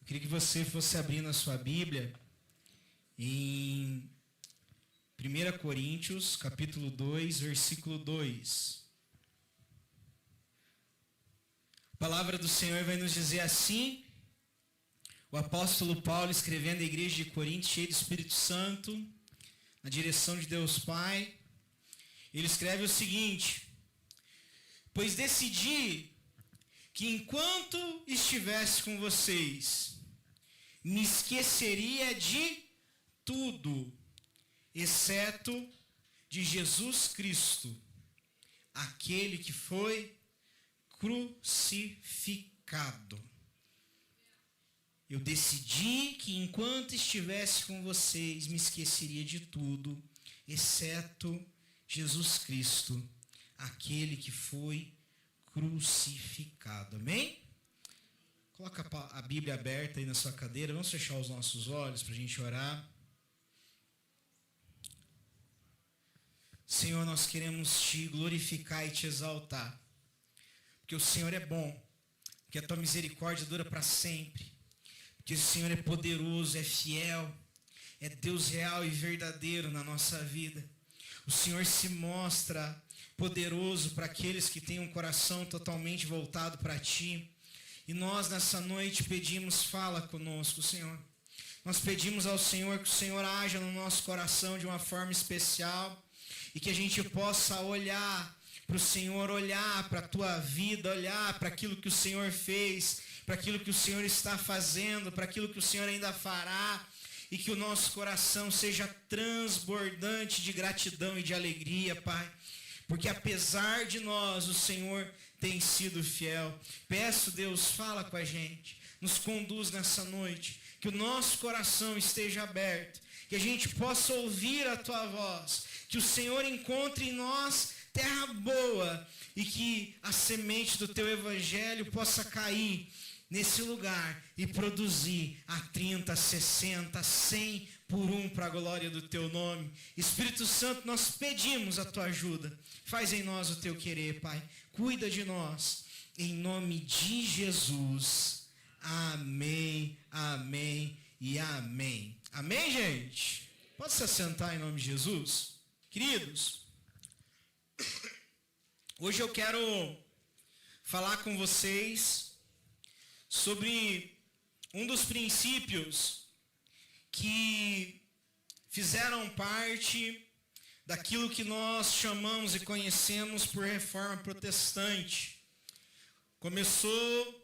Eu queria que você fosse abrindo a sua Bíblia em 1 Coríntios, capítulo 2, versículo 2. A palavra do Senhor vai nos dizer assim, o apóstolo Paulo escrevendo à igreja de Corinto, cheio do Espírito Santo, na direção de Deus Pai, ele escreve o seguinte: pois decidi que enquanto estivesse com vocês, me esqueceria de tudo, exceto de Jesus Cristo, aquele que foi crucificado. Eu decidi que enquanto estivesse com vocês, me esqueceria de tudo, exceto Jesus Cristo, aquele que foi crucificado. Amém? Coloca a Bíblia aberta aí na sua cadeira. Vamos fechar os nossos olhos para a gente orar. Senhor, nós queremos te glorificar e te exaltar, porque o Senhor é bom, porque a tua misericórdia dura para sempre, porque o Senhor é poderoso, é fiel, é Deus real e verdadeiro na nossa vida. O Senhor se mostra poderoso para aqueles que têm um coração totalmente voltado para ti. E nós nessa noite pedimos, fala conosco, Senhor. Nós pedimos ao Senhor que o Senhor haja no nosso coração de uma forma especial e que a gente possa olhar para o Senhor, olhar para a tua vida, olhar para aquilo que o Senhor fez, para aquilo que o Senhor está fazendo, para aquilo que o Senhor ainda fará, e que o nosso coração seja transbordante de gratidão e de alegria, Pai. Porque apesar de nós, o Senhor tem sido fiel. Peço, Deus, fala com a gente, nos conduz nessa noite, que o nosso coração esteja aberto, que a gente possa ouvir a tua voz, que o Senhor encontre em nós terra boa e que a semente do teu evangelho possa cair nesse lugar e produzir a 30, 60, 100 por um para a glória do teu nome. Espírito Santo, nós pedimos a tua ajuda. Faz em nós o teu querer, Pai. Cuida de nós. Em nome de Jesus. Amém, amém e amém. Amém, gente? Pode se assentar em nome de Jesus? Queridos, hoje eu quero falar com vocês sobre um dos princípios que fizeram parte daquilo que nós chamamos e conhecemos por reforma protestante. Começou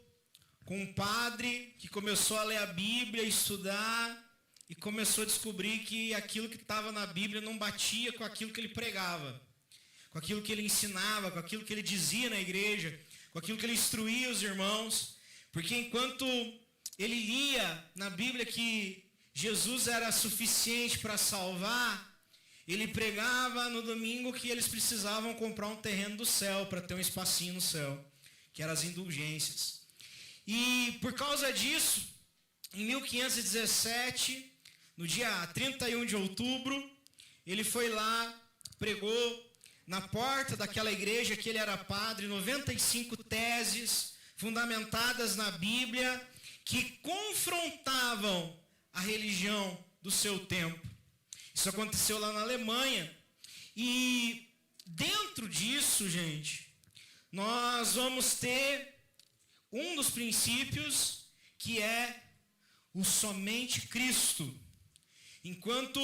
com um padre que começou a ler a Bíblia, estudar, e começou a descobrir que aquilo que estava na Bíblia não batia com aquilo que ele pregava, com aquilo que ele ensinava, com aquilo que ele dizia na igreja, com aquilo que ele instruía os irmãos. Porque enquanto ele lia na Bíblia que Jesus era suficiente para salvar, ele pregava no domingo que eles precisavam comprar um terreno do céu para ter um espacinho no céu, que eram as indulgências. E por causa disso, em 1517, no dia 31 de outubro, ele foi lá, pregou na porta daquela igreja que ele era padre, 95 teses fundamentadas na Bíblia, que confrontavam a religião do seu tempo. Isso aconteceu lá na Alemanha. E dentro disso, gente, nós vamos ter um dos princípios, que é o somente Cristo. Enquanto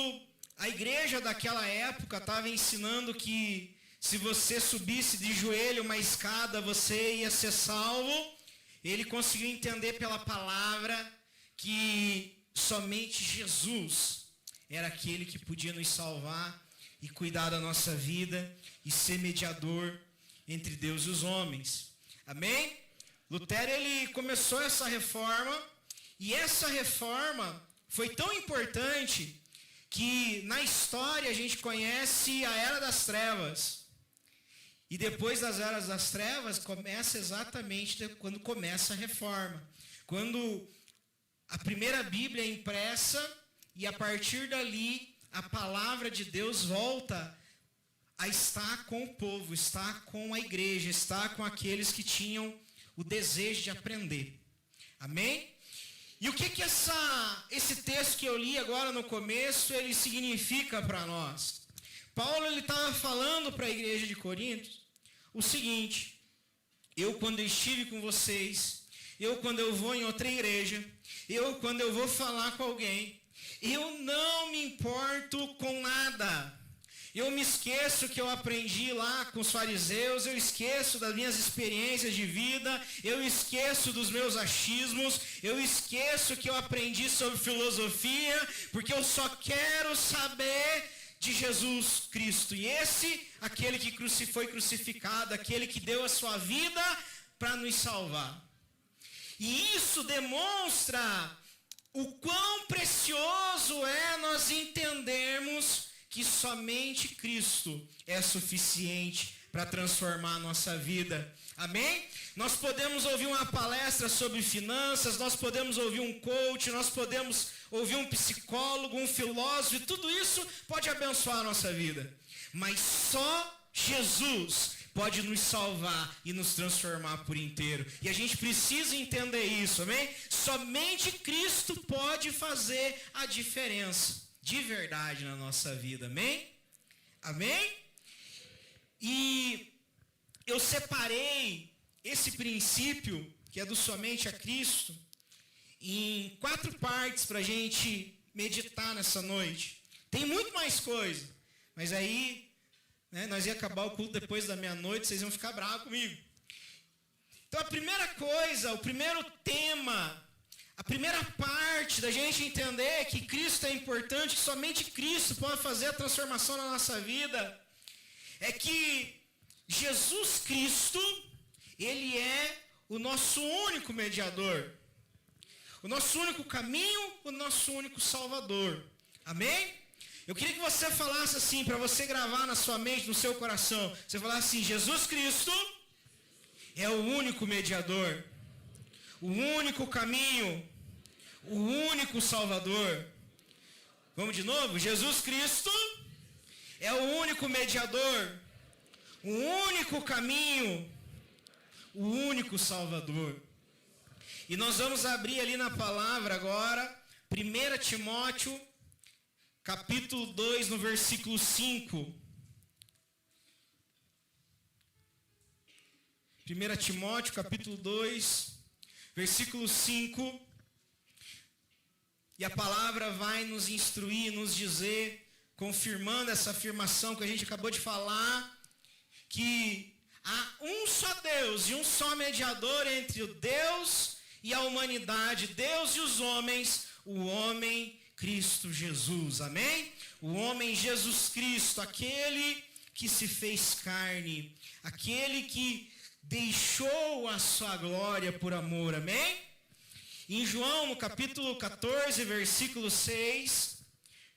a igreja daquela época estava ensinando que se você subisse de joelho uma escada, você ia ser salvo, ele conseguiu entender pela palavra que somente Jesus era aquele que podia nos salvar e cuidar da nossa vida e ser mediador entre Deus e os homens. Amém? Lutero, ele começou essa reforma, e essa reforma foi tão importante que na história a gente conhece a Era das Trevas. E depois das Eras das Trevas começa exatamente quando começa a reforma. Quando a primeira Bíblia é impressa e a partir dali a palavra de Deus volta a estar com o povo, estar com a igreja, estar com aqueles que tinham o desejo de aprender. Amém? E o que esse texto que eu li agora no começo, ele significa para nós? Paulo, ele estava falando para a igreja de Corinto o seguinte: eu quando estive com vocês, eu quando eu vou em outra igreja, eu quando eu vou falar com alguém, eu não me importo com nada. Eu me esqueço que eu aprendi lá com os fariseus, eu esqueço das minhas experiências de vida, eu esqueço dos meus achismos, eu esqueço que eu aprendi sobre filosofia, porque eu só quero saber de Jesus Cristo. E aquele que foi crucificado, aquele que deu a sua vida para nos salvar. E isso demonstra o quão precioso é nós entendermos que somente Cristo é suficiente para transformar a nossa vida. Amém? Nós podemos ouvir uma palestra sobre finanças, nós podemos ouvir um coach, nós podemos ouvir um psicólogo, um filósofo, e tudo isso pode abençoar a nossa vida. Mas só Jesus pode nos salvar e nos transformar por inteiro. E a gente precisa entender isso, amém? Somente Cristo pode fazer a diferença de verdade na nossa vida, amém? Amém? E eu separei esse princípio, que é do somente a Cristo, em 4 partes para a gente meditar nessa noite. Tem muito mais coisa, mas aí, nós ia acabar o culto depois da meia-noite, vocês iam ficar bravos comigo. Então a primeira coisa, o primeiro tema, a primeira parte da gente entender que Cristo é importante, que somente Cristo pode fazer a transformação na nossa vida, é que Jesus Cristo, Ele é o nosso único mediador, o nosso único caminho, o nosso único Salvador. Amém? Eu queria que você falasse assim, para você gravar na sua mente, no seu coração. Você falasse assim: Jesus Cristo é o único mediador, o único caminho, o único Salvador. Vamos de novo? Jesus Cristo é o único mediador, o único caminho, o único Salvador. E nós vamos abrir ali na palavra agora, 1 Timóteo, capítulo 2, no versículo 5. 1 Timóteo, capítulo 2, versículo 5. E a palavra vai nos instruir, nos dizer, confirmando essa afirmação que a gente acabou de falar, que há um só Deus e um só mediador entre o Deus e a humanidade, Deus e os homens, o homem Cristo Jesus, amém? O homem Jesus Cristo, aquele que se fez carne, aquele que deixou a sua glória por amor, amém? Em João, no capítulo 14, versículo 6,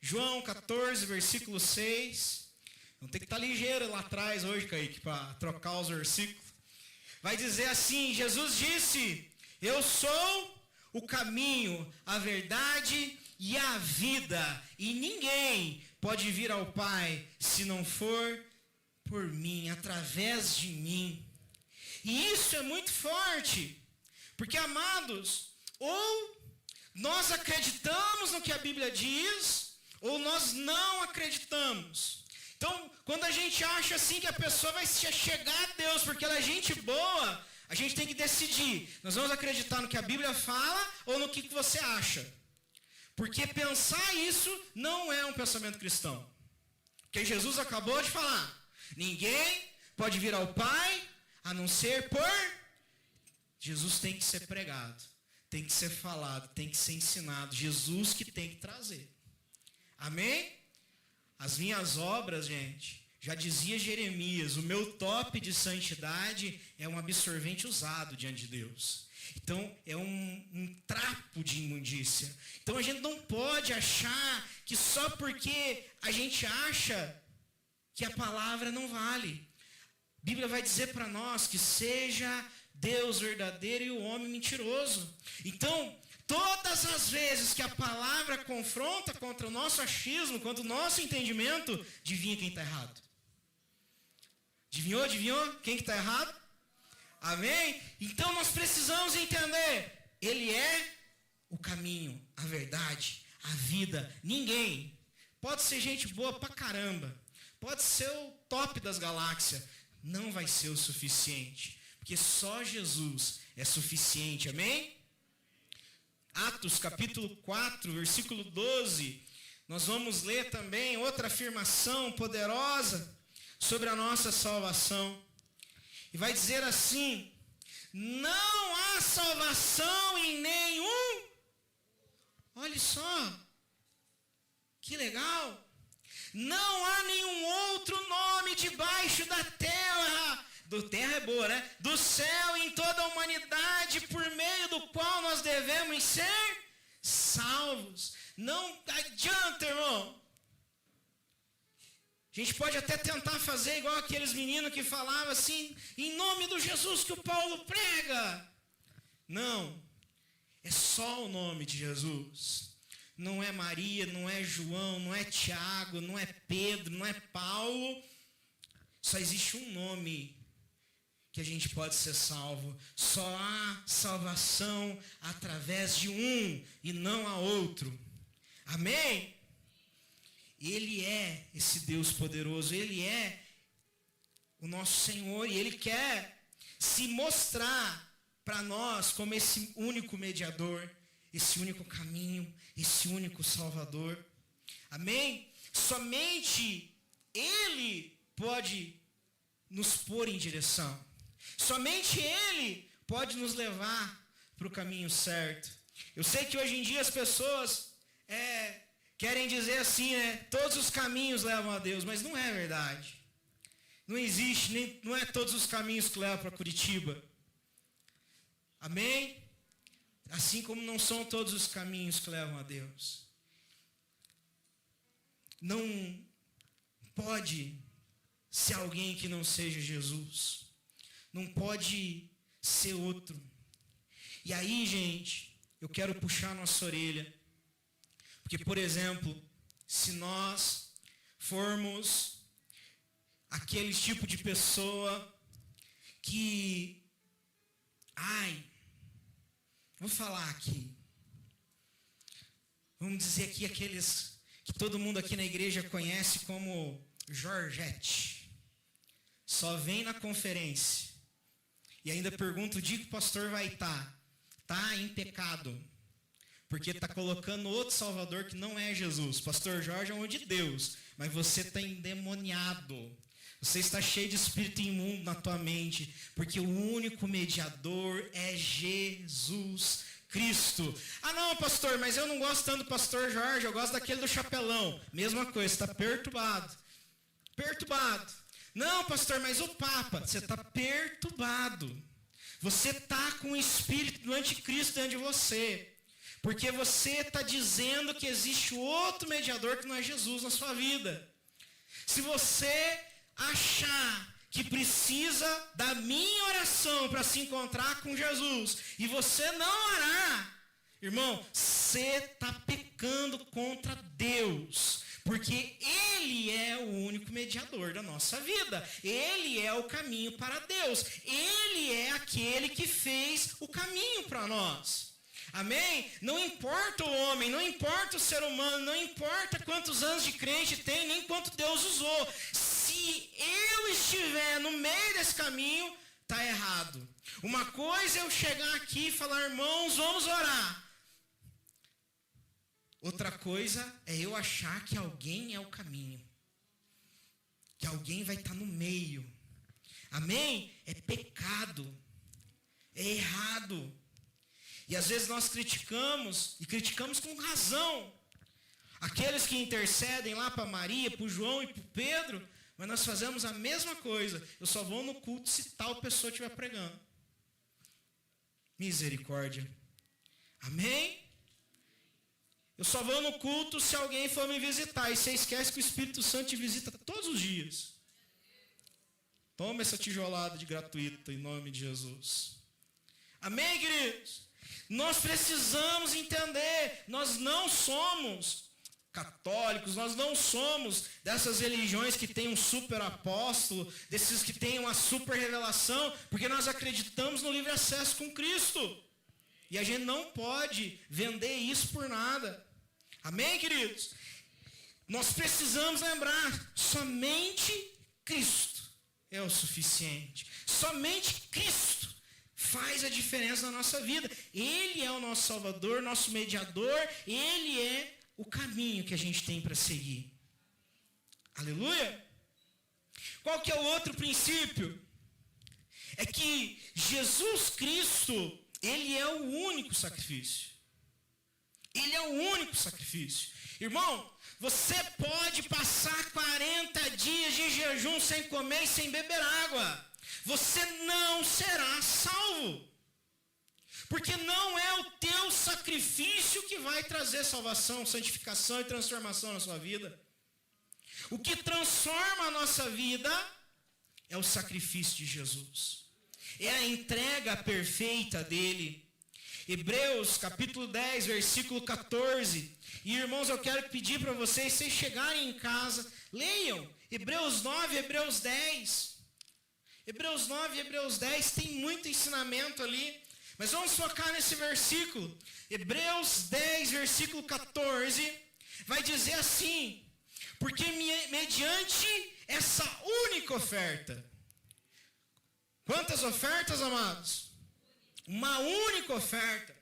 João 14, versículo 6, vamos ter que estar ligeiro lá atrás hoje, Kaique, para trocar os versículos. Vai dizer assim: Jesus disse: eu sou o caminho, a verdade e a vida, e ninguém pode vir ao Pai se não for por mim, através de mim. E isso é muito forte, porque, amados, ou nós acreditamos no que a Bíblia diz, ou nós não acreditamos. Então, quando a gente acha assim que a pessoa vai chegar a Deus porque ela é gente boa, a gente tem que decidir: nós vamos acreditar no que a Bíblia fala ou no que você acha? Porque pensar isso não é um pensamento cristão. Porque Jesus acabou de falar: ninguém pode vir ao Pai a não ser por... Jesus tem que ser pregado, tem que ser falado, tem que ser ensinado. Jesus que tem que trazer. Amém? As minhas obras, gente, já dizia Jeremias, o meu top de santidade é um absorvente usado diante de Deus. Então, é um trapo de imundícia. Então, a gente não pode achar que só porque a gente acha que a palavra não vale. A Bíblia vai dizer para nós que seja Deus verdadeiro e o homem mentiroso. Então, todas as vezes que a palavra confronta contra o nosso achismo, contra o nosso entendimento, adivinha quem está errado? Adivinhou? Quem que está errado? Amém? Então nós precisamos entender: Ele é o caminho, a verdade, a vida. Ninguém. Pode ser gente boa pra caramba. Pode ser o top das galáxias. Não vai ser o suficiente. Porque só Jesus é suficiente. Amém? Atos capítulo 4, versículo 12. Nós vamos ler também outra afirmação poderosa sobre a nossa salvação. E vai dizer assim: não há salvação em nenhum. Olha só, que legal. Não há nenhum outro nome debaixo da terra. Do terra é boa, né? Do céu em toda a humanidade, por meio do qual nós devemos ser salvos. Não adianta, irmão. A gente pode até tentar fazer igual aqueles meninos que falavam assim, em nome do Jesus que o Paulo prega. Não, é só o nome de Jesus. Não é Maria, não é João, não é Tiago, não é Pedro, não é Paulo. Só existe um nome que a gente pode ser salvo. Só há salvação através de um e não a outro. Amém? Ele é esse Deus poderoso, Ele é o nosso Senhor e Ele quer se mostrar para nós como esse único mediador, esse único caminho, esse único Salvador. Amém? Somente Ele pode nos pôr em direção. Somente Ele pode nos levar para o caminho certo. Eu sei que hoje em dia as pessoas querem dizer assim, né? Todos os caminhos levam a Deus, mas não é verdade. Não existe, não é todos os caminhos que levam para Curitiba. Amém? Assim como não são todos os caminhos que levam a Deus. Não pode ser alguém que não seja Jesus. Não pode ser outro. E aí, gente, eu quero puxar nossa orelha. Porque, por exemplo, se nós formos aquele tipo de pessoa que, vou falar aqui, vamos dizer aqui aqueles que todo mundo aqui na igreja conhece como Georgette, só vem na conferência e ainda pergunta o dia que o pastor vai estar, está em pecado. Porque está colocando outro Salvador que não é Jesus. Pastor Jorge é um homem de Deus, mas você está endemoniado. Você está cheio de espírito imundo na tua mente, porque o único mediador é Jesus Cristo. Ah não, pastor, mas eu não gosto tanto do pastor Jorge, eu gosto daquele do chapelão. Mesma coisa, você está perturbado. Perturbado. Não, pastor, mas o Papa, você está perturbado. Você está com o espírito do anticristo dentro de você. Porque você está dizendo que existe outro mediador que não é Jesus na sua vida. Se você achar que precisa da minha oração para se encontrar com Jesus, e você não orar, irmão, você está pecando contra Deus. Porque Ele é o único mediador da nossa vida. Ele é o caminho para Deus. Ele é aquele que fez o caminho para nós. Amém? Não importa o homem, não importa o ser humano, não importa quantos anos de crente tem, nem quanto Deus usou. Se eu estiver no meio desse caminho, está errado. Uma coisa é eu chegar aqui e falar, irmãos, vamos orar. Outra coisa é eu achar que alguém é o caminho. Que alguém vai estar no meio. Amém? É pecado. É errado. E às vezes nós criticamos, e criticamos com razão, aqueles que intercedem lá para Maria, para o João e para o Pedro, mas nós fazemos a mesma coisa. Eu só vou no culto se tal pessoa estiver pregando. Misericórdia. Amém? Eu só vou no culto se alguém for me visitar. E você esquece que o Espírito Santo te visita todos os dias. Toma essa tijolada de gratuita em nome de Jesus. Amém, queridos? Nós precisamos entender, nós não somos católicos, nós não somos dessas religiões que tem um super apóstolo, desses que tem uma super revelação, porque nós acreditamos no livre acesso com Cristo. E a gente não pode vender isso por nada. Amém, queridos? Nós precisamos lembrar, somente Cristo é o suficiente. Somente Cristo faz a diferença na nossa vida. Ele é o nosso Salvador, nosso mediador. Ele é o caminho que a gente tem para seguir. Aleluia! Qual que é o outro princípio? É que Jesus Cristo, Ele é o único sacrifício. Ele é o único sacrifício. Irmão, você pode passar 40 dias de jejum sem comer e sem beber água. Você não será salvo. Porque não é o teu sacrifício que vai trazer salvação, santificação e transformação na sua vida. O que transforma a nossa vida é o sacrifício de Jesus. É a entrega perfeita dele. Hebreus capítulo 10, versículo 14. E irmãos, eu quero pedir para vocês chegarem em casa, leiam Hebreus 9, Hebreus 10. Hebreus 9 e Hebreus 10 tem muito ensinamento ali. Mas vamos focar nesse versículo. Hebreus 10, versículo 14, vai dizer assim: porque mediante essa única oferta. Quantas ofertas, amados? Uma única oferta.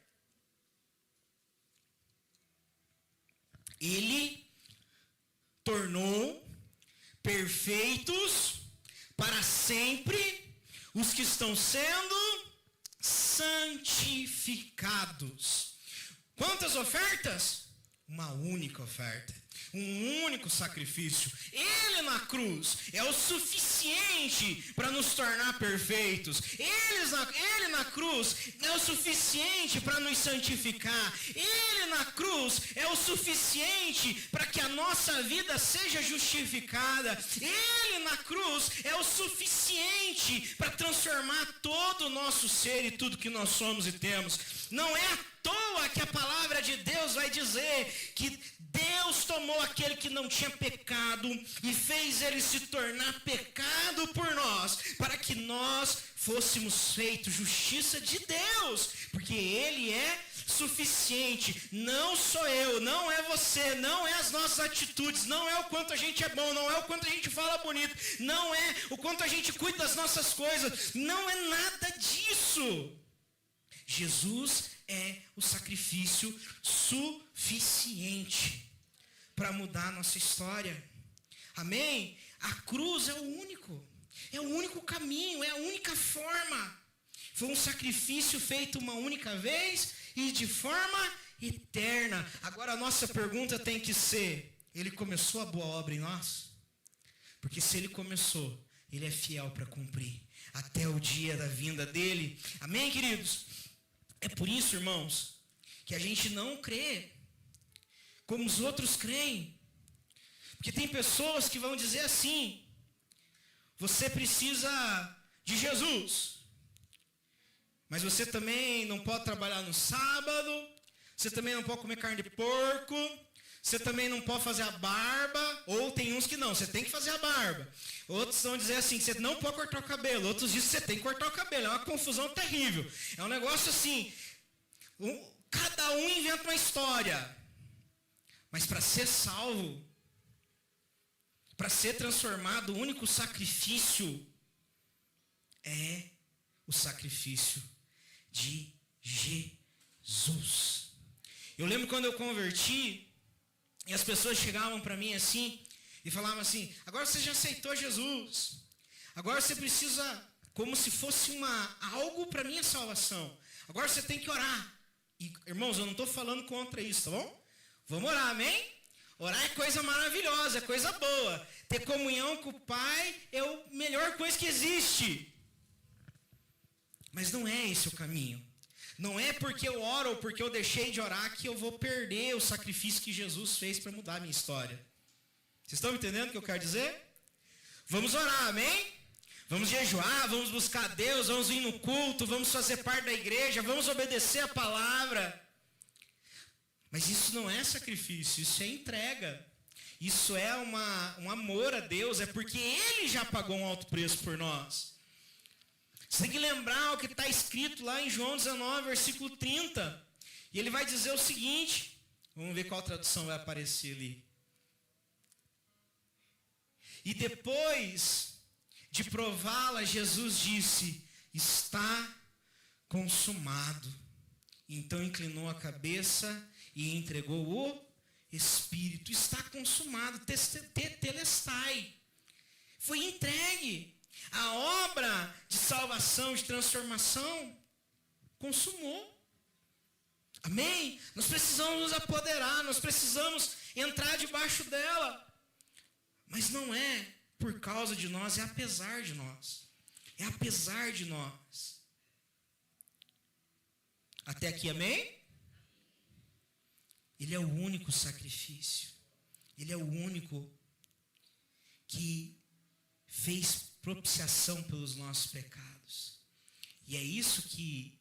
Ele tornou perfeitos para sempre os que estão sendo santificados. Quantas ofertas? Uma única oferta. Um único sacrifício. Ele na cruz é o suficiente para nos tornar perfeitos. Ele na cruz é o suficiente para nos santificar. Ele na cruz é o suficiente para que a nossa vida seja justificada. Ele na cruz é o suficiente para transformar todo o nosso ser e tudo que nós somos e temos. Não é à toa que a palavra de Deus vai dizer que Deus tomou aquele que não tinha pecado e fez ele se tornar pecado por nós, para que nós fôssemos feitos justiça de Deus, porque ele é suficiente. Não sou eu, não é você, não é as nossas atitudes, não é o quanto a gente é bom, não é o quanto a gente fala bonito, não é o quanto a gente cuida das nossas coisas, não é nada disso. Jesus é o sacrifício suficiente para mudar a nossa história. Amém? A cruz é o único caminho, é a única forma. Foi um sacrifício feito uma única vez e de forma eterna. Agora a nossa pergunta tem que ser: ele começou a boa obra em nós? Porque se ele começou, ele é fiel para cumprir até o dia da vinda dele. Amém, queridos? É por isso, irmãos, que a gente não crê como os outros creem. Porque tem pessoas que vão dizer assim: você precisa de Jesus, mas você também não pode trabalhar no sábado, você também não pode comer carne de porco, você também não pode fazer a barba, ou tem uns que não, você tem que fazer a barba. Outros vão dizer assim, você não pode cortar o cabelo, outros dizem que você tem que cortar o cabelo. É uma confusão terrível. É um negócio assim, cada um inventa uma história. Mas para ser salvo, para ser transformado, o único sacrifício é o sacrifício de Jesus. Eu lembro quando eu converti, e as pessoas chegavam para mim assim, e falavam assim: agora você já aceitou Jesus, agora você precisa, como se fosse algo para minha salvação, agora você tem que orar. E, irmãos, eu não estou falando contra isso, tá bom? Vamos orar, amém? Orar é coisa maravilhosa, é coisa boa. Ter comunhão com o Pai é a melhor coisa que existe. Mas não é esse o caminho. Não é porque eu oro ou porque eu deixei de orar que eu vou perder o sacrifício que Jesus fez para mudar a minha história. Vocês estão entendendo o que eu quero dizer? Vamos orar, amém? Vamos jejuar, vamos buscar Deus, vamos vir no culto, vamos fazer parte da igreja, vamos obedecer a palavra. Mas isso não é sacrifício, isso é entrega. Isso é um amor a Deus, é porque Ele já pagou um alto preço por nós. Você tem que lembrar o que está escrito lá em João 19, versículo 30. E ele vai dizer o seguinte, vamos ver qual tradução vai aparecer ali. E depois de prová-la, Jesus disse, está consumado. Então inclinou a cabeça e entregou o Espírito. Está consumado, tetelestai. Foi entregue. A obra de salvação, de transformação, consumou. Amém? Nós precisamos nos apoderar, nós precisamos entrar debaixo dela. Mas não é por causa de nós, é apesar de nós. É apesar de nós. Até aqui, amém? Ele é o único sacrifício. Ele é o único que fez propiciação pelos nossos pecados. E é isso que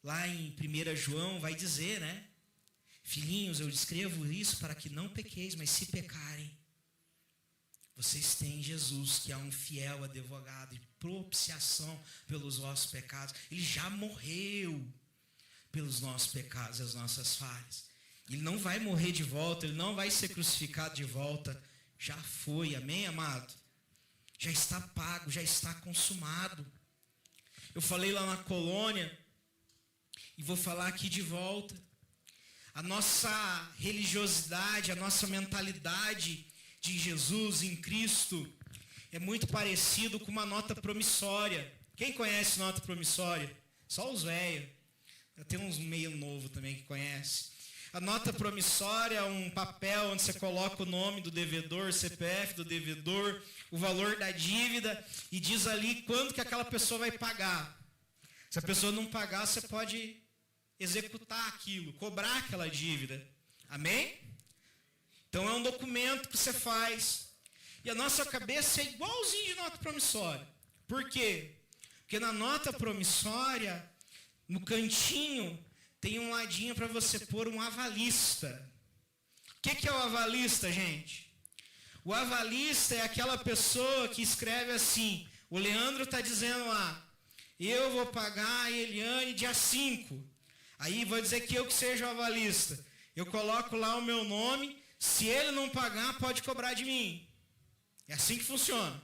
lá em 1 João vai dizer, né? Filhinhos, eu escrevo isso para que não pequeis, mas se pecarem, vocês têm Jesus, que é um fiel advogado e propiciação pelos vossos pecados. Ele já morreu pelos nossos pecados e as nossas falhas. Ele não vai morrer de volta, ele não vai ser crucificado de volta. Já foi, amém, amado? Já está pago, já está consumado. Eu falei lá na colônia, e vou falar aqui de volta. A nossa religiosidade, a nossa mentalidade de Jesus em Cristo é muito parecido com uma nota promissória. Quem conhece nota promissória? Só os velhos. Tem uns meio novo também que conhece. A nota promissória é um papel onde você coloca o nome do devedor, CPF do devedor, o valor da dívida e diz ali quando que aquela pessoa vai pagar. Se a pessoa não pagar, você pode executar aquilo, cobrar aquela dívida. Amém? Então é um documento que você faz. E a nossa cabeça é igualzinho de nota promissória. Por quê? Porque na nota promissória, no cantinho, tem um ladinho para você pôr um avalista. O que é o avalista, gente? O avalista é aquela pessoa que escreve assim, o Leandro está dizendo lá, eu vou pagar a Eliane dia 5. Aí vou dizer que eu que seja o avalista. Eu coloco lá o meu nome, se ele não pagar, pode cobrar de mim. É assim que funciona.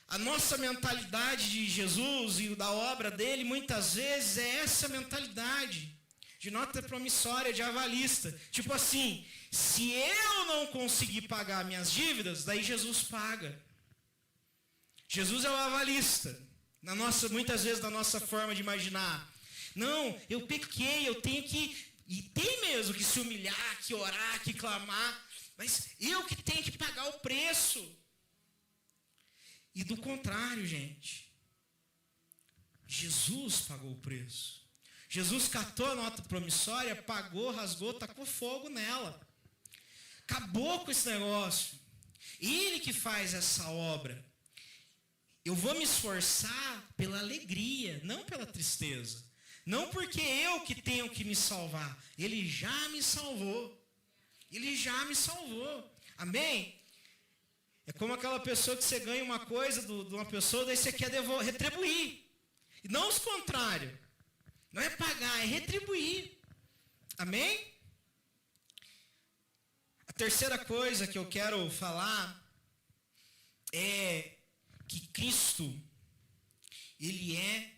A nossa mentalidade de Jesus e da obra dele, muitas vezes, é essa mentalidade de nota promissória, de avalista. Tipo assim, se eu não conseguir pagar minhas dívidas, daí Jesus paga. Jesus é o avalista. Muitas vezes, na nossa forma de imaginar. Não, eu pequei, eu tenho que... E tem mesmo que se humilhar, que orar, que clamar. Mas eu que tenho que pagar o preço. E do contrário, gente, Jesus pagou o preço. Jesus catou a nota promissória, pagou, rasgou, tacou fogo nela. Acabou com esse negócio. Ele que faz essa obra. Eu vou me esforçar pela alegria, não pela tristeza. Não porque eu que tenho que me salvar. Ele já me salvou. Ele já me salvou. Amém? É como aquela pessoa que você ganha uma coisa de uma pessoa, daí você quer retribuir. E não os contrários. Não é pagar, é retribuir. Amém? A terceira coisa que eu quero falar é que Cristo, Ele é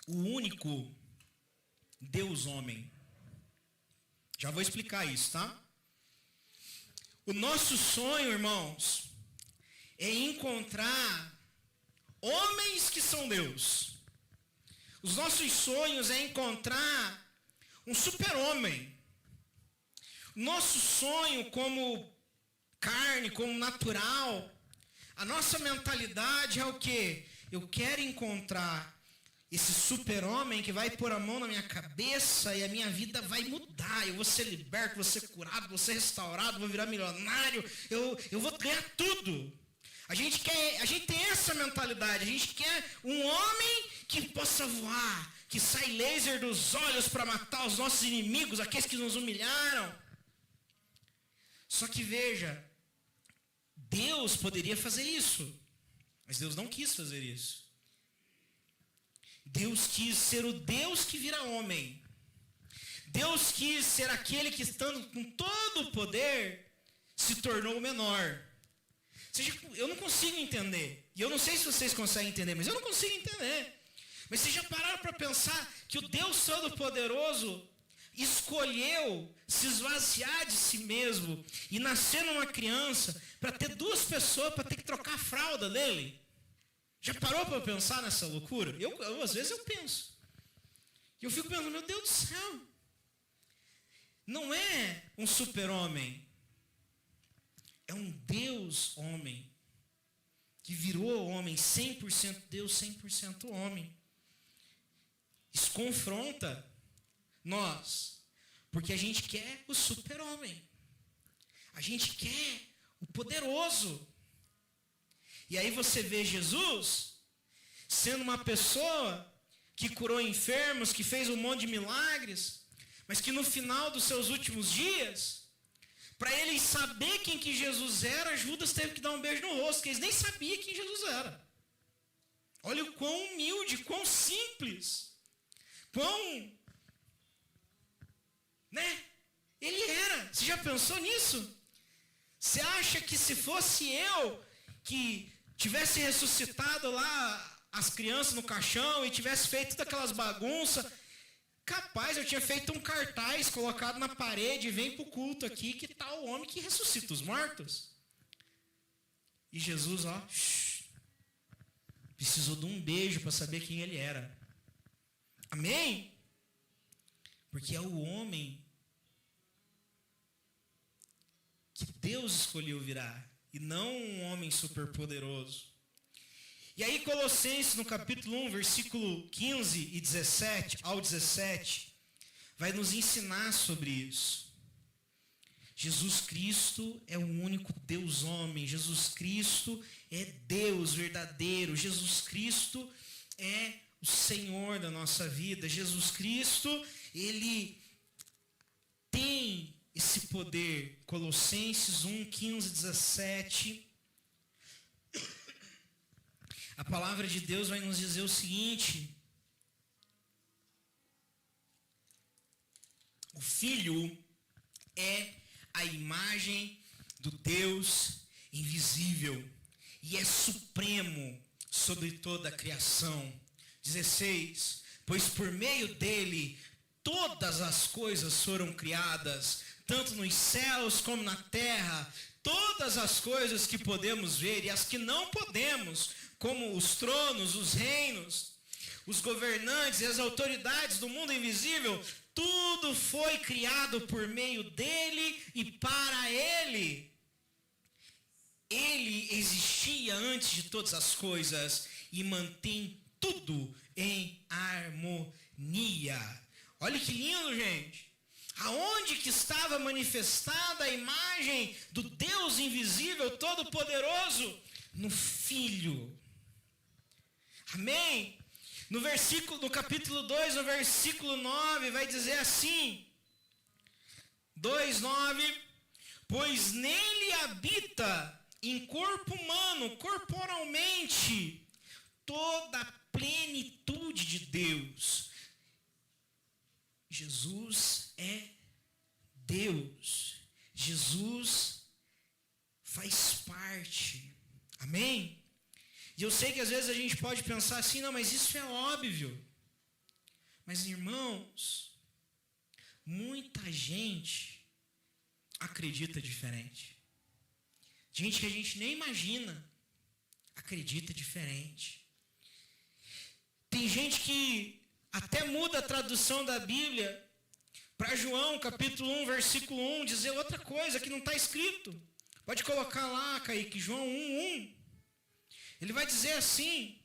o único Deus-homem. Já vou explicar isso, tá? O nosso sonho, irmãos, é encontrar homens que são Deus. Os nossos sonhos é encontrar um super-homem. Nosso sonho como carne, como natural, a nossa mentalidade é o quê? Eu quero encontrar esse super-homem que vai pôr a mão na minha cabeça e a minha vida vai mudar. Eu vou ser liberto, vou ser curado, vou ser restaurado, vou virar milionário. Eu vou ganhar tudo. A gente tem essa mentalidade. A gente quer um homem que possa voar, que sai laser dos olhos para matar os nossos inimigos, aqueles que nos humilharam. Só que veja, Deus poderia fazer isso, mas Deus não quis fazer isso. Deus quis ser o Deus que vira homem. Deus quis ser aquele que, estando com todo o poder, se tornou menor. Ou seja, eu não consigo entender. E eu não sei se vocês conseguem entender, mas eu não consigo entender. Mas vocês já pararam para pensar que o Deus Todo-Poderoso escolheu se esvaziar de si mesmo e nascer numa criança para ter duas pessoas para ter que trocar a fralda dele? Já parou para pensar nessa loucura? Eu às vezes eu penso. E eu fico pensando, meu Deus do céu. Não é um super-homem. É um Deus homem. Que virou homem, 100% Deus, 100% homem. Isso confronta nós. Porque a gente quer o super-homem. A gente quer o poderoso. E aí você vê Jesus sendo uma pessoa que curou enfermos, que fez um monte de milagres, mas que no final dos seus últimos dias, para eles saber quem que Jesus era, Judas teve que dar um beijo no rosto, porque eles nem sabiam quem Jesus era. Olha o quão humilde, quão simples, quão... né? Ele era. Você já pensou nisso? Você acha que se fosse eu que tivesse ressuscitado lá as crianças no caixão e tivesse feito todas aquelas bagunças, capaz, eu tinha feito um cartaz colocado na parede, vem pro culto aqui, que tal o homem que ressuscita os mortos? E Jesus, ó, precisou de um beijo para saber quem ele era. Amém? Porque é o homem que Deus escolheu virar, e não um homem superpoderoso. E aí Colossenses, no capítulo 1, versículo 15 e 17 ao 17, vai nos ensinar sobre isso. Jesus Cristo é o único Deus homem. Jesus Cristo é Deus verdadeiro. Jesus Cristo é o Senhor da nossa vida. Jesus Cristo, Ele tem esse poder. Colossenses 1, 15, 17. A palavra de Deus vai nos dizer o seguinte: o Filho é a imagem do Deus invisível e é supremo sobre toda a criação. 16. Pois por meio dele todas as coisas foram criadas, tanto nos céus como na terra, todas as coisas que podemos ver e as que não podemos, como os tronos, os reinos, os governantes e as autoridades do mundo invisível, tudo foi criado por meio dele e para ele. Ele existia antes de todas as coisas e mantém tudo em harmonia. Olha que lindo, gente. Aonde que estava manifestada a imagem do Deus invisível, todo-poderoso? No Filho. Amém? No capítulo 2, no versículo 9, vai dizer assim, 2:9, pois nele habita em corpo humano, corporalmente, toda a plenitude de Deus. Jesus é Deus. Jesus faz parte. Amém? E eu sei que às vezes a gente pode pensar assim, não, mas isso é óbvio. Mas, irmãos, muita gente acredita diferente. Gente que a gente nem imagina acredita diferente. Tem gente que até muda a tradução da Bíblia para João, capítulo 1, versículo 1, dizer outra coisa que não está escrito. Pode colocar lá, Kaique, João 1:1. Ele vai dizer assim,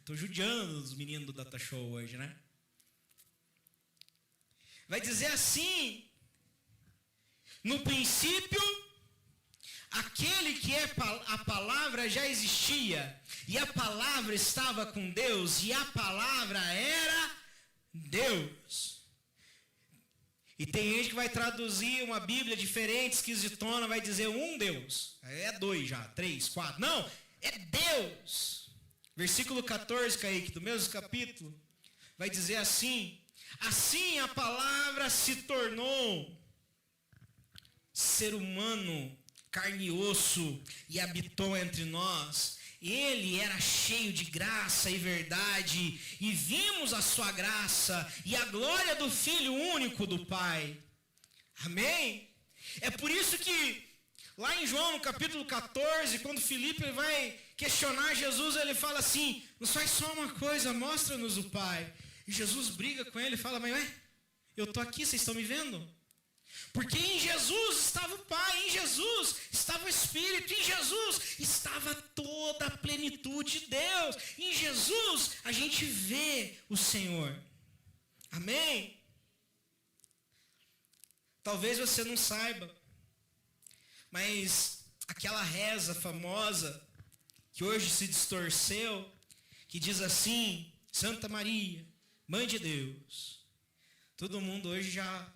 tô judiando os meninos do Data Show hoje, né? Vai dizer assim, no princípio, aquele que é a palavra já existia, e a palavra estava com Deus, e a palavra era Deus. E tem gente que vai traduzir uma Bíblia diferente, esquisitona, vai dizer um Deus. É dois já, três, quatro. Não, é Deus. Versículo 14, Kaique, do mesmo capítulo, vai dizer assim: assim a palavra se tornou ser humano, carne e osso, e habitou entre nós. Ele era cheio de graça e verdade, e vimos a sua graça e a glória do Filho único do Pai. Amém? É por isso que lá em João, no capítulo 14, quando Filipe vai questionar Jesus, ele fala assim: nos faz só uma coisa, mostra-nos o Pai. E Jesus briga com ele e fala: mas eu estou aqui, vocês estão me vendo? Porque em Jesus estava o Pai, em Jesus estava o Espírito, em Jesus estava toda a plenitude de Deus. Em Jesus a gente vê o Senhor. Amém? Talvez você não saiba, mas aquela reza famosa, que hoje se distorceu, que diz assim: Santa Maria, Mãe de Deus. Todo mundo hoje já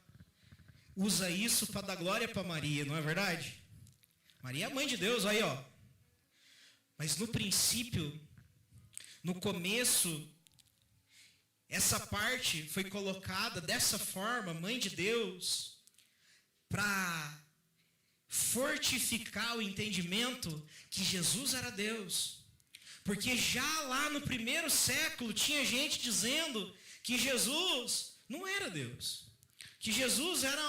usa isso para dar glória para Maria, não é verdade? Maria é a Mãe de Deus, aí ó. Mas no princípio, no começo, essa parte foi colocada dessa forma, Mãe de Deus, para fortificar o entendimento que Jesus era Deus. Porque já lá no primeiro século tinha gente dizendo que Jesus não era Deus. Que Jesus era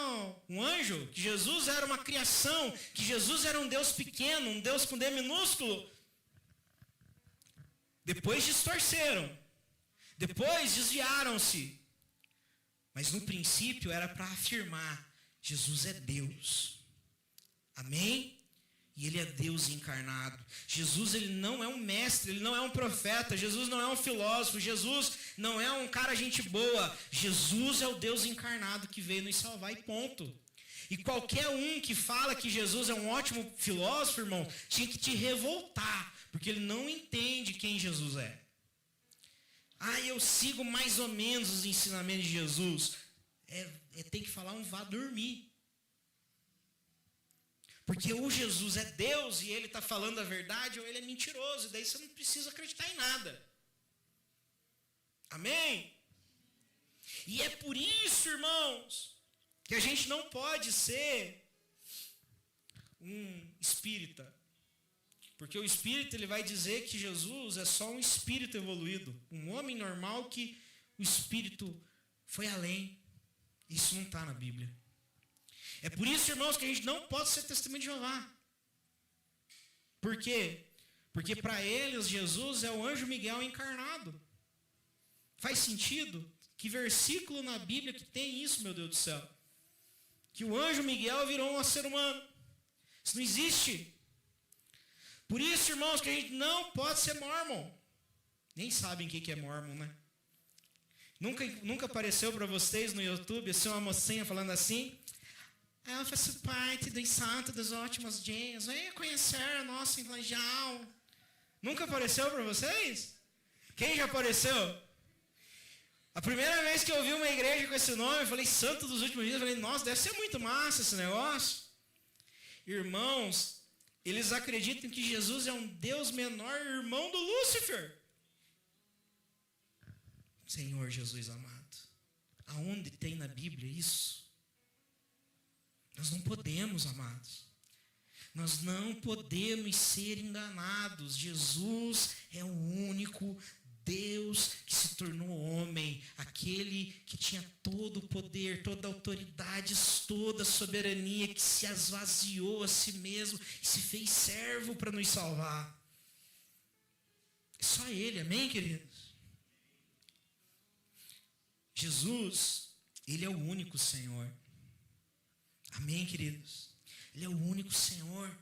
um anjo, que Jesus era uma criação, que Jesus era um Deus pequeno, um Deus com D minúsculo. Depois distorceram, depois desviaram-se. Mas no princípio era para afirmar: Jesus é Deus. Amém? E Ele é Deus encarnado. Jesus, Ele não é um mestre, Ele não é um profeta, Jesus não é um filósofo, Jesus não é um cara gente boa. Jesus é o Deus encarnado que veio nos salvar e ponto. E qualquer um que fala que Jesus é um ótimo filósofo, irmão, tinha que te revoltar, porque ele não entende quem Jesus é. Eu sigo mais ou menos os ensinamentos de Jesus. Tem que falar vá dormir. Porque ou Jesus é Deus e Ele está falando a verdade, ou Ele é mentiroso. E daí você não precisa acreditar em nada. Amém? E é por isso, irmãos, que a gente não pode ser um espírita. Porque o espírita, ele vai dizer que Jesus é só um espírito evoluído. Um homem normal que o espírito foi além. Isso não está na Bíblia. É por isso, irmãos, que a gente não pode ser testemunho de Jeová. Por quê? Porque para eles, Jesus é o anjo Miguel encarnado. Faz sentido? Que versículo na Bíblia que tem isso, meu Deus do céu? Que o anjo Miguel virou um ser humano. Isso não existe. Por isso, irmãos, que a gente não pode ser mormon. Nem sabem o que é mormon, né? Nunca apareceu para vocês no YouTube assim, uma mocinha falando assim: eu faço parte dos santos dos últimos dias. Venha conhecer nosso evangelho. Nunca apareceu para vocês? Quem já apareceu? A primeira vez que eu vi uma igreja com esse nome, eu falei, santo dos últimos dias, eu falei, nossa, deve ser muito massa esse negócio. Irmãos, eles acreditam que Jesus é um Deus menor, irmão do Lúcifer. Senhor Jesus amado, aonde tem na Bíblia isso? Nós não podemos, amados. Nós não podemos ser enganados. Jesus é o único Deus que se tornou homem. Aquele que tinha todo o poder, toda a autoridade, toda a soberania, que se esvaziou a si mesmo e se fez servo para nos salvar. É só Ele, amém, queridos? Jesus, Ele é o único Senhor. Amém, queridos? Ele é o único Senhor.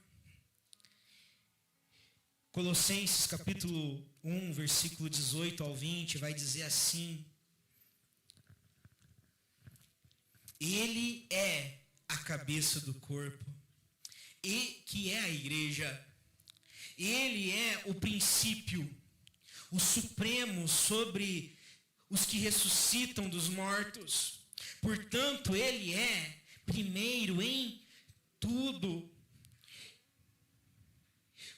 Colossenses capítulo 1, versículo 18 ao 20, vai dizer assim: Ele é a cabeça do corpo, e que é a igreja. Ele é o princípio, o supremo sobre os que ressuscitam dos mortos. Portanto, ele é primeiro em tudo.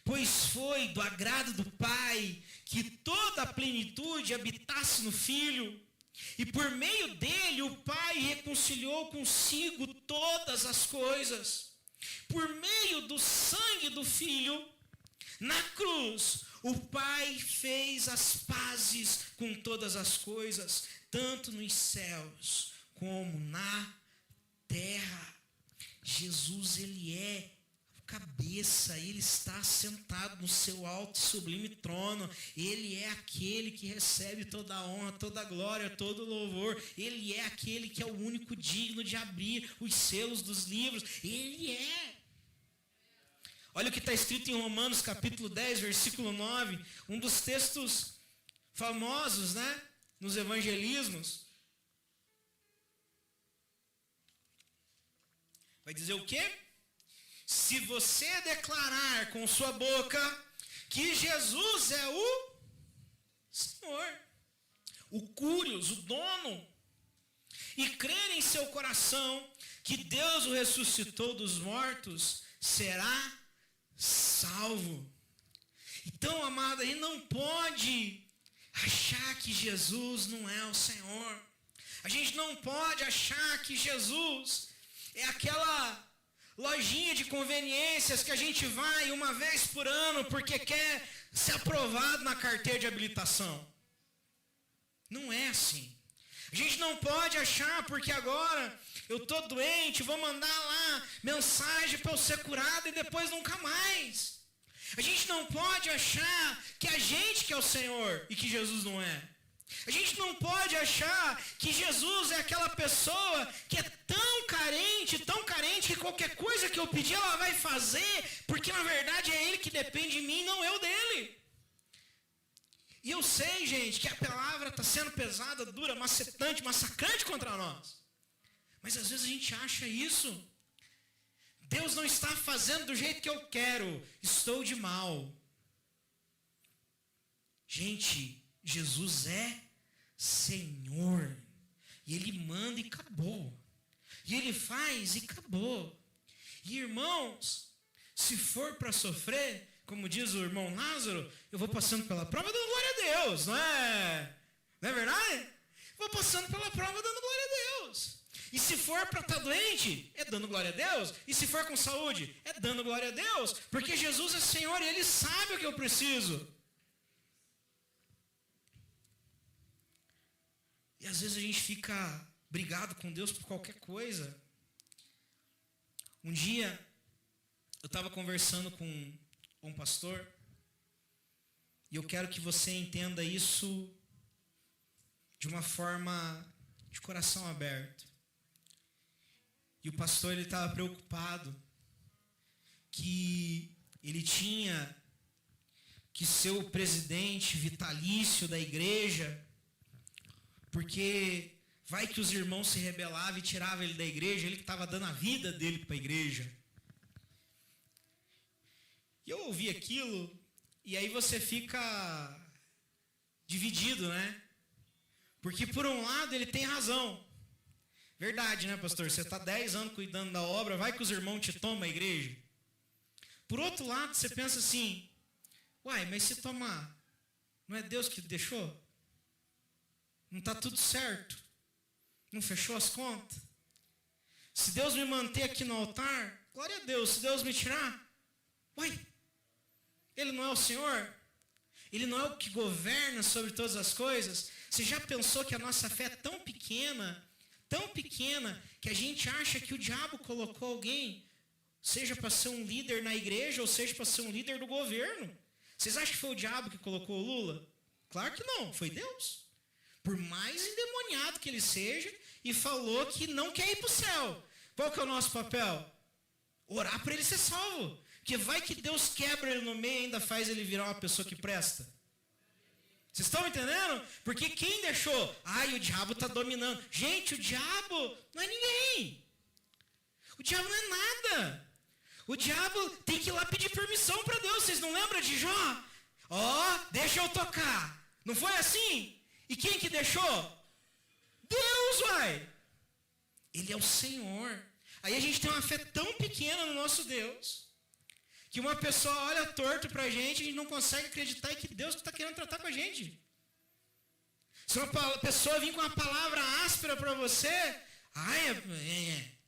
Pois foi do agrado do Pai que toda a plenitude habitasse no Filho, e por meio dele o Pai reconciliou consigo todas as coisas. Por meio do sangue do Filho, na cruz, o Pai fez as pazes com todas as coisas, tanto nos céus como na terra. Jesus, ele é cabeça, ele está sentado no seu alto e sublime trono, ele é aquele que recebe toda a honra, toda a glória, todo o louvor, ele é aquele que é o único digno de abrir os selos dos livros, ele é. Olha o que está escrito em Romanos capítulo 10, versículo 9, um dos textos famosos, né, nos evangelismos. Vai dizer o quê? Se você declarar com sua boca que Jesus é o Senhor, o Curios, o dono, e crer em seu coração que Deus o ressuscitou dos mortos, será salvo. Então, amado, a gente não pode achar que Jesus não é o Senhor. A gente não pode achar que Jesus é aquela lojinha de conveniências que a gente vai uma vez por ano porque quer ser aprovado na carteira de habilitação. Não é assim. A gente não pode achar porque agora eu estou doente, vou mandar lá mensagem para eu ser curado e depois nunca mais. A gente não pode achar que a gente que é o Senhor e que Jesus não é. A gente não pode achar que Jesus é aquela pessoa que é tão carente, que qualquer coisa que eu pedir ela vai fazer, porque na verdade é Ele que depende de mim, não eu dele. E eu sei, gente, que a palavra está sendo pesada, dura, macetante, massacrante contra nós. Mas às vezes a gente acha isso. Deus não está fazendo do jeito que eu quero, estou de mal. Gente, Jesus é Senhor. E Ele manda e acabou. E Ele faz e acabou. E irmãos, se for para sofrer, como diz o irmão Lázaro, eu vou passando pela prova dando glória a Deus, não é? Não é verdade? Vou passando pela prova dando glória a Deus. E se for para estar doente, é dando glória a Deus. E se for com saúde, é dando glória a Deus. Porque Jesus é Senhor e Ele sabe o que eu preciso. E às vezes a gente fica brigado com Deus por qualquer coisa. Um dia, eu estava conversando com um pastor, e eu quero que você entenda isso de uma forma de coração aberto. E o pastor, ele estava preocupado que ele tinha que ser o presidente vitalício da igreja, porque vai que os irmãos se rebelavam e tiravam ele da igreja, ele que estava dando a vida dele para a igreja. E eu ouvi aquilo, e aí você fica dividido, né? Porque por um lado ele tem razão. Verdade, né, pastor? Você está 10 anos cuidando da obra, vai que os irmãos te tomam a igreja. Por outro lado, você pensa assim, uai, mas se tomar, não é Deus que deixou? Não está tudo certo? Não fechou as contas? Se Deus me manter aqui no altar, glória a Deus. Se Deus me tirar, uai, Ele não é o Senhor? Ele não é o que governa sobre todas as coisas? Você já pensou que a nossa fé é tão pequena, que a gente acha que o diabo colocou alguém, seja para ser um líder na igreja, ou seja para ser um líder do governo? Vocês acham que foi o diabo que colocou o Lula? Claro que não, foi Deus. Por mais endemoniado que ele seja, e falou que não quer ir para o céu. Qual que é o nosso papel? Orar para ele ser salvo. Porque vai que Deus quebra ele no meio e ainda faz ele virar uma pessoa que presta. Vocês estão entendendo? Porque quem deixou? Ai, o diabo está dominando. Gente, o diabo não é ninguém. O diabo não é nada. O diabo tem que ir lá pedir permissão para Deus. Vocês não lembram de Jó? Ó, deixa eu tocar. Não foi assim? E quem que deixou? Deus, vai. Ele é o Senhor. Aí a gente tem uma fé tão pequena no nosso Deus, que uma pessoa olha torto pra gente e a gente não consegue acreditar que Deus está querendo tratar com a gente. Se uma pessoa vir com uma palavra áspera para você,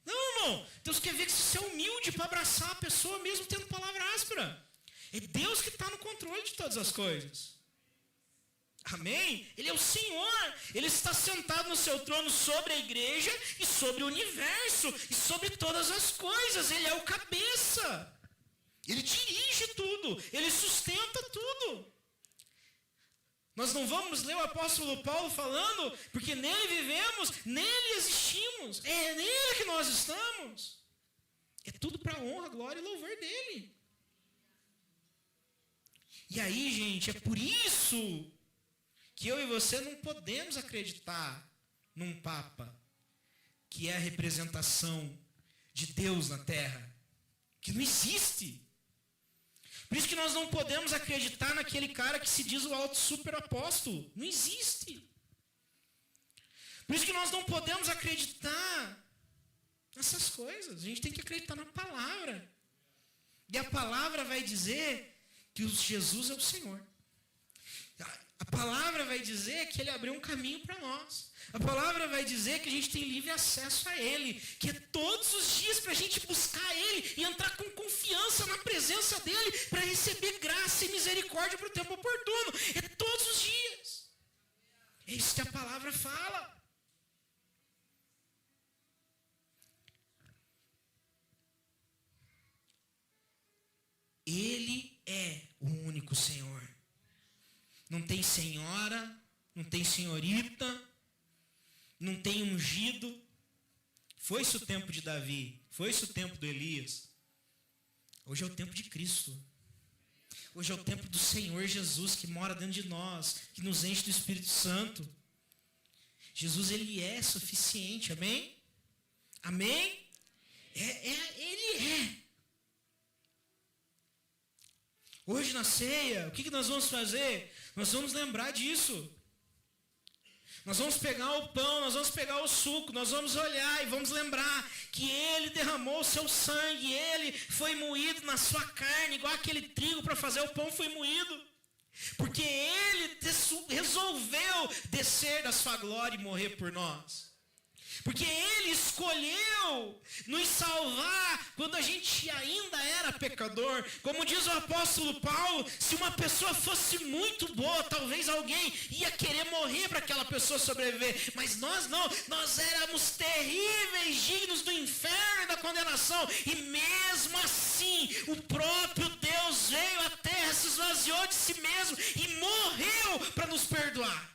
não, irmão, Deus quer ver que você é humilde para abraçar a pessoa mesmo tendo palavra áspera. É Deus que está no controle de todas as coisas. Amém? Ele é o Senhor. Ele está sentado no seu trono sobre a igreja e sobre o universo e sobre todas as coisas. Ele é o cabeça. Ele dirige tudo. Ele sustenta tudo. Nós não vamos ler o apóstolo Paulo falando, porque nele vivemos, nele existimos. É nele que nós estamos. É tudo para a honra, glória e louvor dele. E aí, gente, é por isso que eu e você não podemos acreditar num Papa que é a representação de Deus na Terra, que não existe. Por isso que nós não podemos acreditar naquele cara que se diz o alto super apóstolo. Não existe. Por isso que nós não podemos acreditar nessas coisas. A gente tem que acreditar na palavra. E a palavra vai dizer que Jesus é o Senhor. A palavra vai dizer que Ele abriu um caminho para nós. A palavra vai dizer que a gente tem livre acesso a Ele. Que é todos os dias para a gente buscar Ele e entrar com confiança na presença dEle para receber graça e misericórdia para o tempo oportuno. É todos os dias. É isso que a palavra fala. Ele é o único Senhor. Não tem senhora, não tem senhorita, não tem ungido. Foi-se o tempo de Davi, foi-se o tempo do Elias. Hoje é o tempo de Cristo. Hoje é o tempo do Senhor Jesus que mora dentro de nós, que nos enche do Espírito Santo. Jesus, Ele é suficiente, amém? Amém? Ele é. Hoje na ceia, o que nós vamos fazer? Nós vamos lembrar disso. Nós vamos pegar o pão, nós vamos pegar o suco, nós vamos olhar e vamos lembrar que Ele derramou o seu sangue, Ele foi moído na sua carne, igual aquele trigo para fazer o pão foi moído. Porque Ele resolveu descer da sua glória e morrer por nós. Porque Ele escolheu nos salvar quando a gente ainda era pecador. Como diz o apóstolo Paulo, se uma pessoa fosse muito boa, talvez alguém ia querer morrer para aquela pessoa sobreviver. Mas nós não, nós éramos terríveis, dignos do inferno e da condenação. E mesmo assim, o próprio Deus veio à terra, se esvaziou de si mesmo e morreu para nos perdoar.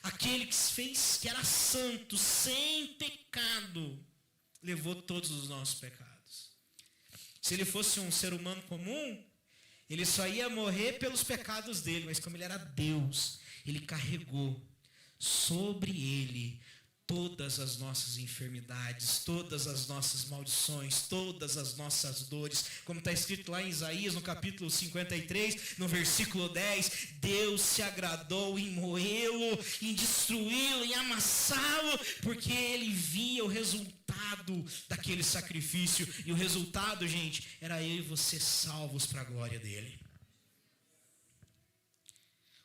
Aquele que fez, que era santo, sem pecado, levou todos os nossos pecados. Se ele fosse um ser humano comum, ele só ia morrer pelos pecados dele, mas como ele era Deus, ele carregou sobre ele todas as nossas enfermidades, todas as nossas maldições, todas as nossas dores. Como está escrito lá em Isaías, no capítulo 53, no versículo 10, Deus se agradou em moê-lo, em destruí-lo, em amassá-lo, porque Ele via o resultado daquele sacrifício. E o resultado, gente, era eu e você salvos para a glória dEle.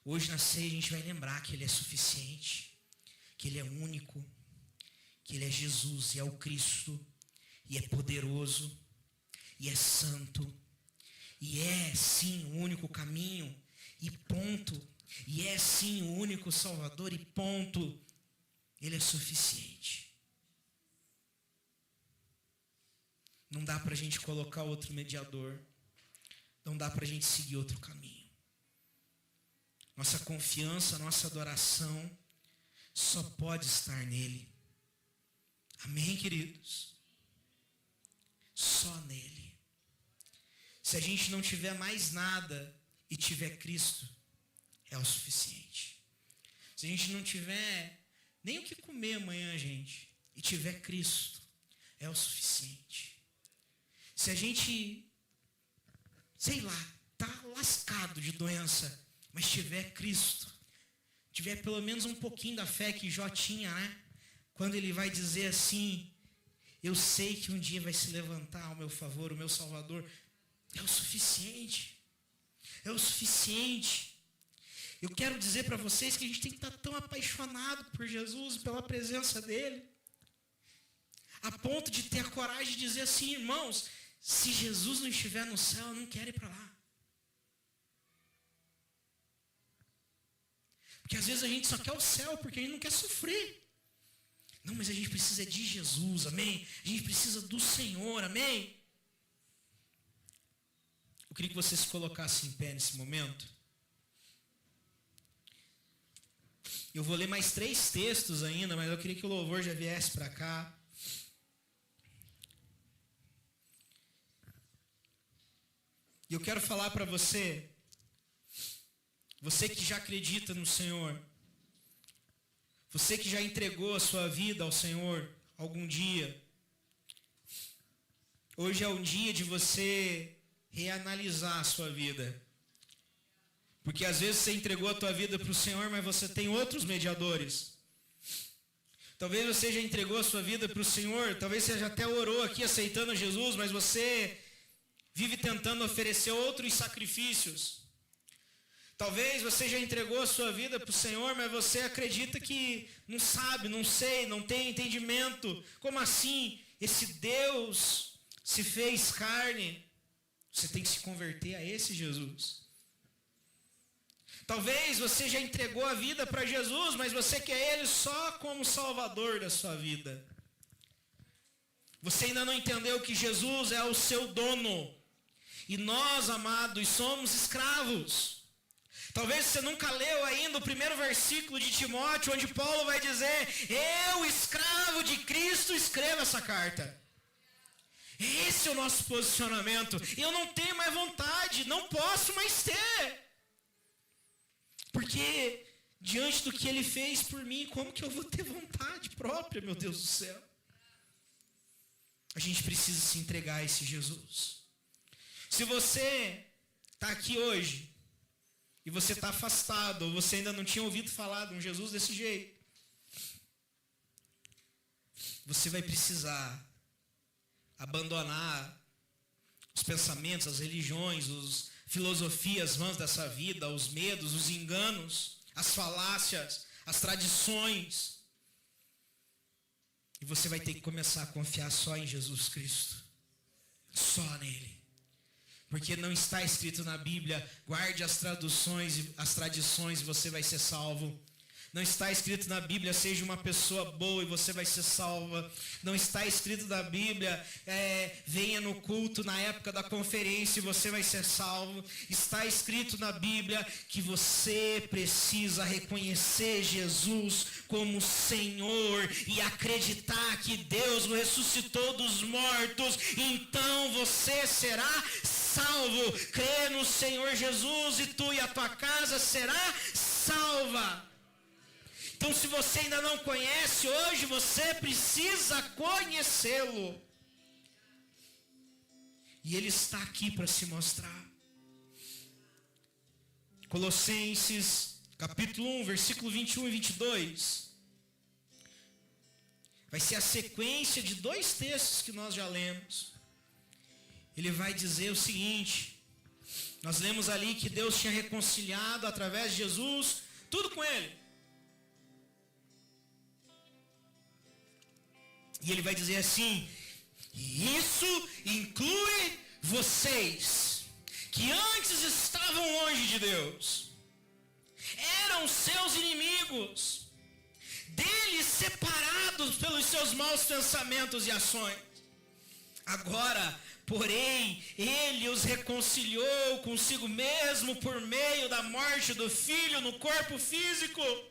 Hoje na ceia a gente vai lembrar que Ele é suficiente, que Ele é único, que Ele é Jesus e é o Cristo, e é poderoso, e é santo, e é sim o único caminho, e ponto, e é sim o único Salvador, e ponto. Ele é suficiente. Não dá para a gente colocar outro mediador, não dá para a gente seguir outro caminho. Nossa confiança, nossa adoração só pode estar nele. Amém, queridos? Só nele. Se a gente não tiver mais nada e tiver Cristo, é o suficiente. Se a gente não tiver nem o que comer amanhã, gente, e tiver Cristo, é o suficiente. Se a gente, sei lá, tá lascado de doença, mas tiver Cristo, tiver pelo menos um pouquinho da fé que Jó tinha, né? quando ele vai dizer assim: eu sei que um dia vai se levantar ao meu favor, o meu Salvador. É o suficiente. É o suficiente. Eu quero dizer para vocês que a gente tem que estar tão apaixonado por Jesus, pela presença dele, a ponto de ter a coragem de dizer assim: irmãos, se Jesus não estiver no céu, eu não quero ir para lá. Porque às vezes a gente só quer o céu porque a gente não quer sofrer. Não, mas a gente precisa de Jesus, amém? A gente precisa do Senhor, amém? Eu queria que você se colocasse em pé nesse momento. Eu vou ler mais 3 textos ainda, mas eu queria que o louvor já viesse para cá. E eu quero falar para você, você que já acredita no Senhor, você que já entregou a sua vida ao Senhor algum dia, hoje é um dia de você reanalisar a sua vida. Porque às vezes você entregou a tua vida para o Senhor, mas você tem outros mediadores. Talvez você já entregou a sua vida para o Senhor, talvez você já até orou aqui aceitando Jesus, mas você vive tentando oferecer outros sacrifícios. Talvez você já entregou a sua vida para o Senhor, mas você acredita que não sabe, não sei, não tem entendimento. Como assim? Esse Deus se fez carne. Você tem que se converter a esse Jesus. Talvez você já entregou a vida para Jesus, mas você quer Ele só como Salvador da sua vida. Você ainda não entendeu que Jesus é o seu dono. E nós, amados, somos escravos. Talvez você nunca leu ainda o primeiro versículo de Timóteo, onde Paulo vai dizer: eu, escravo de Cristo, escrevo essa carta. Esse é o nosso posicionamento. Eu não tenho mais vontade, não posso mais ter. Porque diante do que Ele fez por mim, como que eu vou ter vontade própria, meu Deus do céu? A gente precisa se entregar a esse Jesus. Se você está aqui hoje e você está afastado, ou você ainda não tinha ouvido falar de um Jesus desse jeito, você vai precisar abandonar os pensamentos, as religiões, as filosofias vãs dessa vida, os medos, os enganos, as falácias, as tradições. E você vai ter que começar a confiar só em Jesus Cristo. Só nele. Porque não está escrito na Bíblia: guarde as tradições e você vai ser salvo. Não está escrito na Bíblia: seja uma pessoa boa e você vai ser salva. Não está escrito na Bíblia: venha no culto na época da conferência e você vai ser salvo. Está escrito na Bíblia que você precisa reconhecer Jesus como Senhor e acreditar que Deus o ressuscitou dos mortos. Então você será salvo. Crê no Senhor Jesus e tu e a tua casa será salva. Então, se você ainda não conhece, hoje você precisa conhecê-lo. E ele está aqui para se mostrar. Colossenses, capítulo 1, versículo 21 e 22. Vai ser a sequência de 2 textos que nós já lemos. Ele vai dizer o seguinte: nós lemos ali que Deus tinha reconciliado através de Jesus tudo com ele. E ele vai dizer assim: e isso inclui vocês, que antes estavam longe de Deus, eram seus inimigos, dele separados pelos seus maus pensamentos e ações. Agora, porém, ele os reconciliou consigo mesmo por meio da morte do Filho no corpo físico.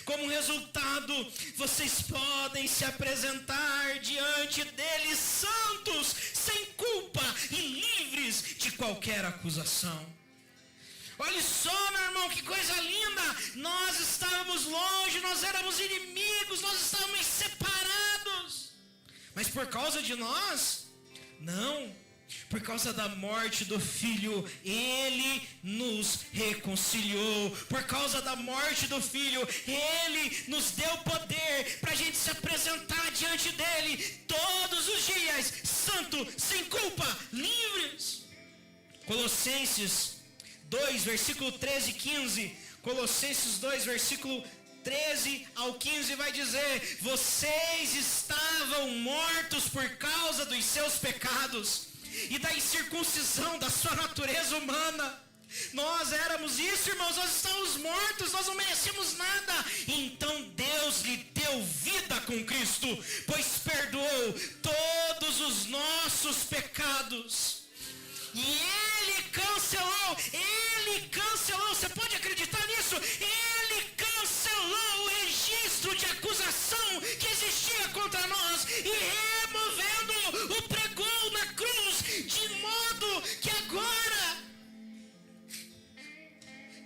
Como resultado, vocês podem se apresentar diante dele santos, sem culpa e livres de qualquer acusação. Olha só, meu irmão, que coisa linda! Nós estávamos longe, nós éramos inimigos, nós estávamos separados. Mas por causa de nós? Não. Por causa da morte do Filho, Ele nos reconciliou. Por causa da morte do Filho, Ele nos deu poder para a gente se apresentar diante dEle todos os dias, santo, sem culpa, livres. Colossenses 2, versículo 13 e 15. Colossenses 2, versículo 13 ao 15 vai dizer: vocês estavam mortos por causa dos seus pecados e da incircuncisão da sua natureza humana. Nós éramos isso, irmãos, nós estávamos mortos, nós não merecíamos nada. Então Deus lhe deu vida com Cristo, pois perdoou todos os nossos pecados. E Ele cancelou, você pode acreditar nisso? Ele cancelou o registro de acusação que existia contra nós e removendo o pregou na cruz, de modo que agora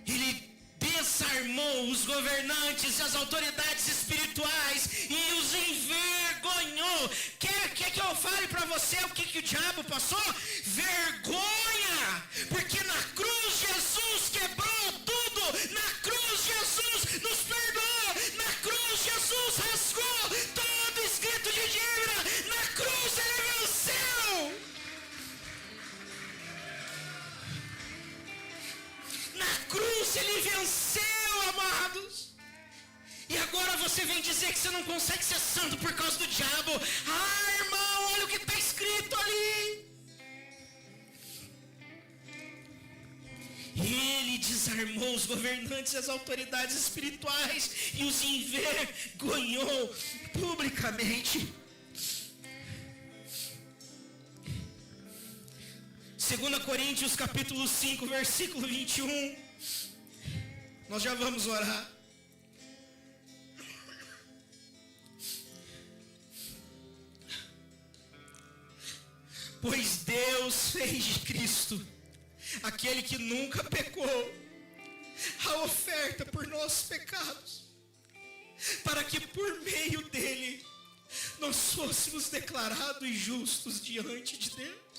Ele desarmou os governantes e as autoridades espirituais e os envergonhou. Quer que eu fale para você o que o diabo passou? Vergonha! Porque na cruz Jesus quebrou tudo, na cruz Jesus nos perdoou, na cruz Jesus rasgou todo escrito de dívida, na cruz Ele venceu. Na cruz Ele venceu, amados. E agora você vem dizer que você não consegue ser santo por causa do diabo. Ah, irmão, olha o que está escrito ali. Ele desarmou os governantes e as autoridades espirituais e os envergonhou publicamente. 2 Coríntios capítulo 5, versículo 21. Nós já vamos orar. Pois Deus fez de Cristo, aquele que nunca pecou, a oferta por nossos pecados, para que por meio dele nós fôssemos declarados justos diante de Deus.